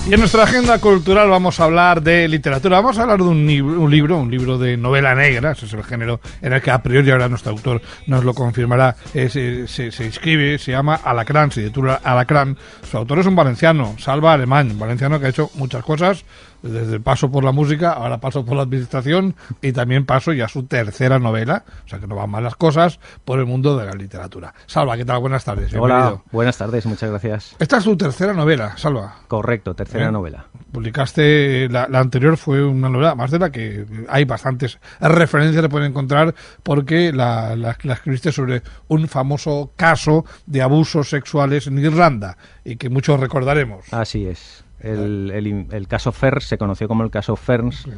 Y en nuestra agenda cultural vamos a hablar de literatura. Vamos a hablar de un libro de novela negra. Ese es el género en el que a priori, ahora nuestro autor nos lo confirmará, se inscribe, se llama Alacrán, se titula Alacrán. Su autor es un valenciano, Salva Alemany, un valenciano que ha hecho muchas cosas, desde el paso por la música, ahora paso por la administración y también paso ya a su tercera novela, o sea que no van mal las cosas, por el mundo de la literatura. Salva, ¿qué tal? Buenas tardes. Hola, buenas tardes, muchas gracias. Esta es tu tercera novela, Salva. Correcto, tercera novela. Publicaste, la anterior fue una novela, más de la que hay bastantes referencias que pueden encontrar, porque la escribiste sobre un famoso caso de abusos sexuales en Irlanda, y que muchos recordaremos. Así es. El caso Ferns se conoció como el caso Ferns, sí.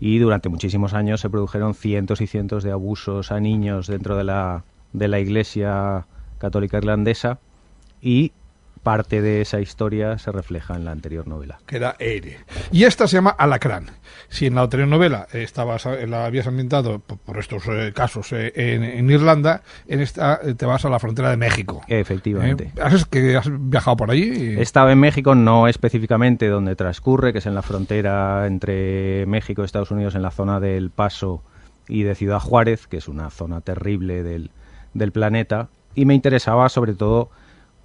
Y durante muchísimos años se produjeron cientos y cientos de abusos a niños dentro de la Iglesia Católica Irlandesa, y parte de esa historia se refleja en la anterior novela. Que era Eire. Y esta se llama Alacrán. Si en la anterior novela la habías ambientado por estos casos en Irlanda, en esta te vas a la frontera de México. Efectivamente. ¿Has viajado por allí? He estado en México, no específicamente donde transcurre, que es en la frontera entre México y Estados Unidos, en la zona del Paso y de Ciudad Juárez, que es una zona terrible del planeta, y me interesaba sobre todo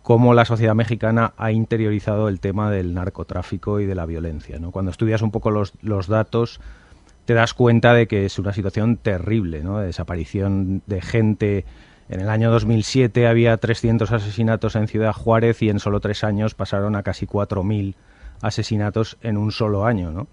cómo la sociedad mexicana ha interiorizado el tema del narcotráfico y de la violencia, ¿no? Cuando estudias un poco los datos, te das cuenta de que es una situación terrible, ¿no? De desaparición de gente. En el año 2007 había 300 asesinatos en Ciudad Juárez y en solo 3 años pasaron a casi 4.000 asesinatos en un solo año, ¿no?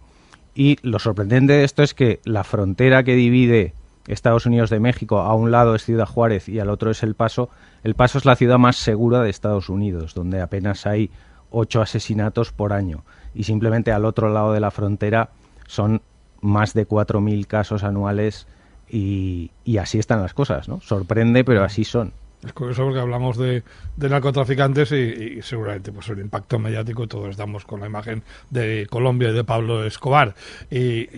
Y lo sorprendente de esto es que la frontera que divide Estados Unidos de México, a un lado es Ciudad Juárez y al otro es El Paso. El Paso es la ciudad más segura de Estados Unidos, donde apenas hay 8 asesinatos por año. Y simplemente al otro lado de la frontera son más de 4.000 casos anuales y así están las cosas, ¿no? Sorprende, pero así son. Es curioso porque hablamos de narcotraficantes y seguramente pues el impacto mediático, todos estamos con la imagen de Colombia y de Pablo Escobar, y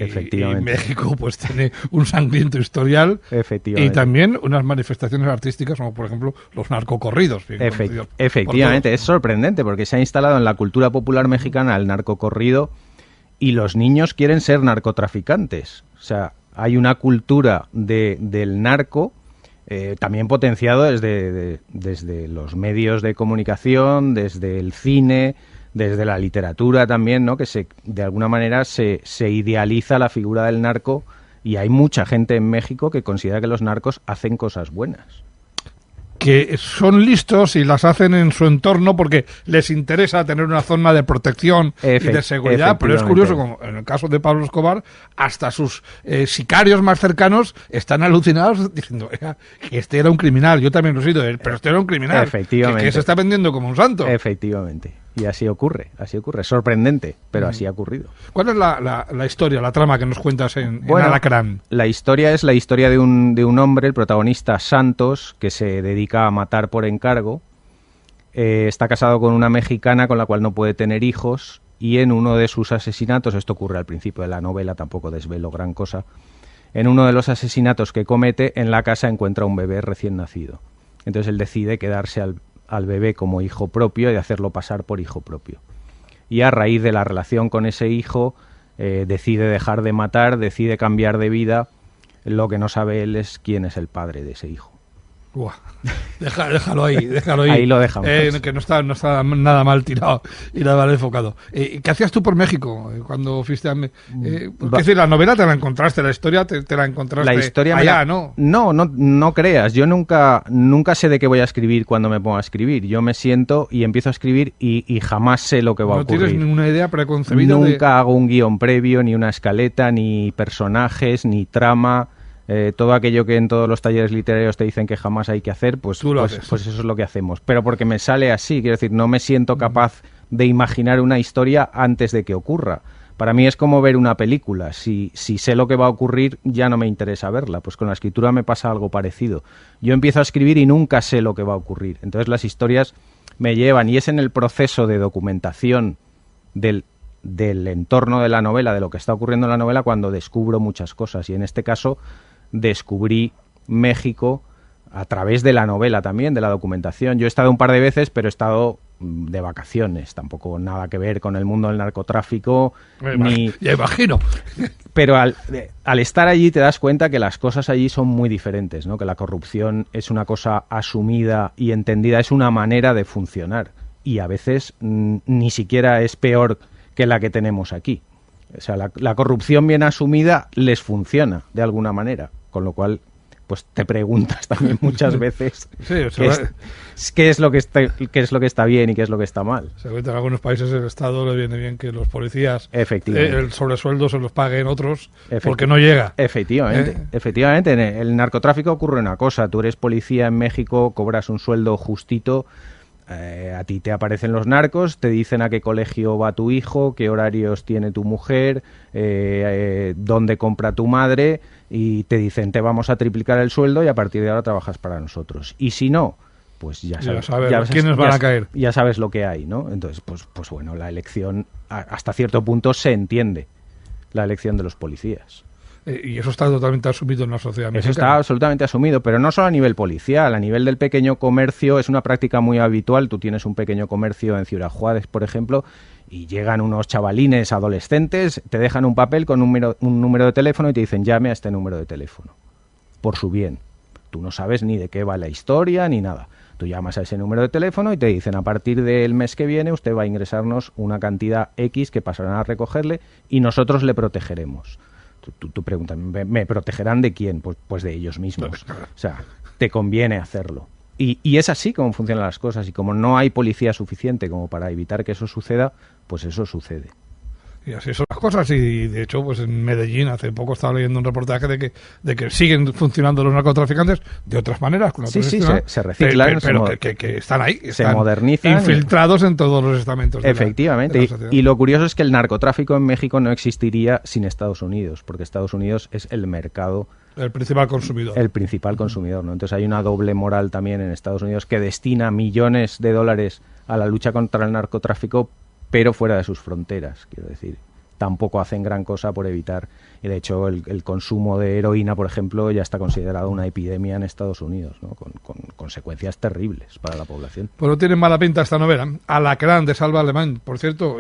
México pues tiene un sangriento historial y también unas manifestaciones artísticas como por ejemplo los narcocorridos. Efectivamente, es sorprendente porque se ha instalado en la cultura popular mexicana el narcocorrido y los niños quieren ser narcotraficantes. O sea, hay una cultura del narco también potenciado desde los medios de comunicación, desde el cine, desde la literatura también, ¿no? Que de alguna manera se idealiza la figura del narco, y hay mucha gente en México que considera que los narcos hacen cosas buenas. Que son listos y las hacen en su entorno porque les interesa tener una zona de protección y de seguridad, pero es curioso, como en el caso de Pablo Escobar, hasta sus sicarios más cercanos están alucinados diciendo que este era un criminal, yo también lo he sido, pero este era un criminal, efectivamente, que se está vendiendo como un santo. Efectivamente. Y así ocurre, sorprendente, pero así ha ocurrido. ¿Cuál es la historia, la trama que nos cuentas en Alacrán? La historia es la historia de un hombre, el protagonista Santos, que se dedica a matar por encargo. Está casado con una mexicana con la cual no puede tener hijos, y en uno de sus asesinatos, esto ocurre al principio de la novela, tampoco desvelo gran cosa, en uno de los asesinatos que comete, en la casa encuentra un bebé recién nacido. Entonces él decide quedarse al bebé como hijo propio y hacerlo pasar por hijo propio. Y a raíz de la relación con ese hijo, decide dejar de matar, decide cambiar de vida. Lo que no sabe él es quién es el padre de ese hijo. Buah. Déjalo ahí. Ahí lo dejamos. Que no está nada mal tirado y nada mal enfocado. ¿Qué hacías tú por México cuando fuiste a es decir, la novela te la encontraste, la historia te la encontraste la historia allá, ¿no? No creas. Yo nunca sé de qué voy a escribir cuando me pongo a escribir. Yo me siento y empiezo a escribir y jamás sé lo que va a ocurrir. No tienes ninguna idea preconcebida. Nunca hago un guión previo, ni una escaleta, ni personajes, ni trama. Todo aquello que en todos los talleres literarios te dicen que jamás hay que hacer, pues eso es lo que hacemos. Pero porque me sale así, quiero decir, no me siento capaz de imaginar una historia antes de que ocurra. Para mí es como ver una película. Si sé lo que va a ocurrir, ya no me interesa verla. Pues con la escritura me pasa algo parecido. Yo empiezo a escribir y nunca sé lo que va a ocurrir. Entonces las historias me llevan, y es en el proceso de documentación del entorno de la novela, de lo que está ocurriendo en la novela, cuando descubro muchas cosas. Y en este caso descubrí México a través de la novela también, de la documentación. Yo he estado un par de veces, pero he estado de vacaciones, tampoco nada que ver con el mundo del narcotráfico. Ya imagino. Pero al estar allí te das cuenta que las cosas allí son muy diferentes, ¿no? Que la corrupción es una cosa asumida y entendida, es una manera de funcionar y a veces ni siquiera es peor que la que tenemos aquí. O sea, la corrupción bien asumida les funciona de alguna manera, con lo cual pues te preguntas también muchas veces qué es lo que está bien y qué es lo que está mal. Seguramente en algunos países el Estado le viene bien que los policías el sobresueldo se los paguen otros porque no llega. Efectivamente. En el narcotráfico ocurre una cosa. Tú eres policía en México, cobras un sueldo justito, a ti te aparecen los narcos, te dicen a qué colegio va tu hijo, qué horarios tiene tu mujer, dónde compra tu madre, y te dicen te vamos a triplicar el sueldo y a partir de ahora trabajas para nosotros. Y si no, pues ya sabes quiénes van a caer. Ya sabes lo que hay, ¿no? Entonces, pues bueno, la elección hasta cierto punto se entiende, la elección de los policías. Y eso está totalmente asumido en la sociedad mexicana. Eso está absolutamente asumido, pero no solo a nivel policial, a nivel del pequeño comercio es una práctica muy habitual. Tú tienes un pequeño comercio en Ciudad Juárez, por ejemplo, y llegan unos chavalines adolescentes, te dejan un papel con un número de teléfono y te dicen llame a este número de teléfono, por su bien. Tú no sabes ni de qué va la historia ni nada. Tú llamas a ese número de teléfono y te dicen a partir del mes que viene usted va a ingresarnos una cantidad X que pasarán a recogerle y nosotros le protegeremos. Tú preguntas, ¿me protegerán de quién? Pues de ellos mismos. O sea, te conviene hacerlo. Y es así como funcionan las cosas. Y como no hay policía suficiente como para evitar que eso suceda, pues eso sucede. Y así son las cosas. Y de hecho, pues en Medellín hace poco estaba leyendo un reportaje de que siguen funcionando los narcotraficantes de otras maneras. Se reciclan. Pero que están ahí. Se modernizan. Infiltrados en todos los estamentos. Efectivamente. Y lo curioso es que el narcotráfico en México no existiría sin Estados Unidos, porque Estados Unidos es el mercado. El principal consumidor. El principal consumidor, ¿no? Entonces hay una doble moral también en Estados Unidos que destina millones de dólares a la lucha contra el narcotráfico, pero fuera de sus fronteras, quiero decir. Tampoco hacen gran cosa por evitar. Y de hecho el consumo de heroína, por ejemplo, ya está considerado una epidemia en Estados Unidos, ¿no? Con consecuencias terribles para la población. Pues no tiene mala pinta esta novela. Alacrán, de Salva Alemán. Por cierto,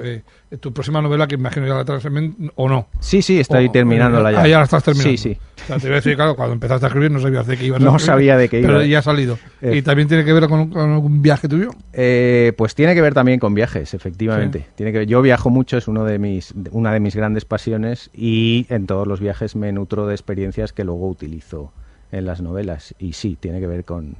tu próxima novela, que imagino ya la traes o no. Sí, estoy terminándola ya. Ya la estás terminando. Sí. O sea, te voy a decir, claro, cuando empezaste a escribir no sabías de qué ibas a escribir. No sabía de qué iba. Pero ya ha salido. ¿Y también tiene que ver con algún viaje tuyo? Pues tiene que ver también con viajes, efectivamente. Sí. Tiene que ver. Yo viajo mucho, es una de mis grandes pasiones, y en todos los viajes me nutro de experiencias que luego utilizo en las novelas. Y sí, tiene que ver con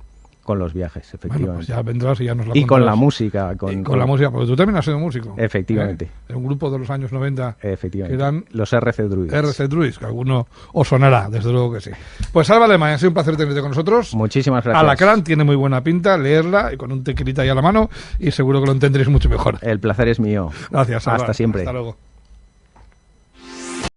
los viajes, efectivamente. Bueno, pues ya vendrás y ya nos la contarás. Y con la música. Con la música, porque tú también has sido músico. Efectivamente. En un grupo de los años 90. Efectivamente. Que eran los RC Druids. RC Druids, que alguno os sonará, desde luego que sí. Pues Salva Alemán, ha sido un placer tenerte con nosotros. Muchísimas gracias. Alacrán tiene muy buena pinta, leerla y con un tequilita ahí a la mano, y seguro que lo entenderéis mucho mejor. El placer es mío. Gracias, Salva. Hasta siempre. Hasta luego.